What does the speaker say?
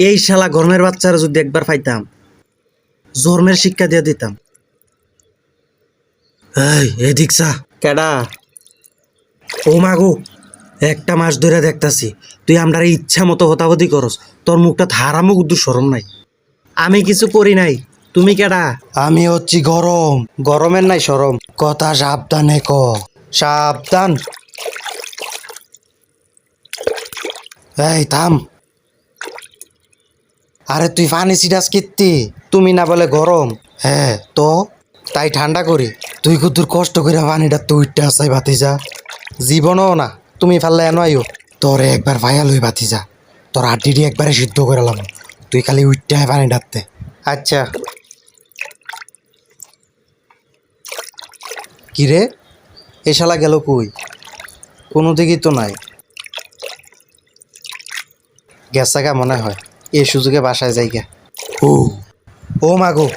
এই শালা গরমের বাচ্চারা যদি একবার পাইতাম জন্মের শিক্ষা দিয়ে দিতাম। এই এদিক চা। কেডা? ও মাগো, একটা মাস ধরে দেখতাছি তুই আমরা ইচ্ছা মতো হতাহতি করস, তোর মুখটা ধারা মুখ দূর সরম নাই। আমি কিছু করি নাই, তুমি কেডা? আমি হচ্ছি গরম। গরমের নাই সরম, কথা সাবধানে ক। সাবধান। এই থাম। আরে তুই পানি সিরাস কীর্তি, তুমি না বলে গরম। হ্যাঁ তো তাই ঠান্ডা করি। তুই কত কষ্ট করে পানিটা তুইটা আসাই ভাতিজা, জীবনও না তুমি ফাল্লে এনো আইও। তোরে একবার ভাইয়া লই ভাতিজা, তোর আড্ডিটি একবারে সিদ্ধ করালাম, তুই খালি উইটটা পানি ডাকতে। আচ্ছা। কিরে এ শালা গেল কই? কোনো দিকেই তো নাই। গেছে গা মনে হয়, এই সুযোগে বাসায় যাই গা। ও ও মাগো,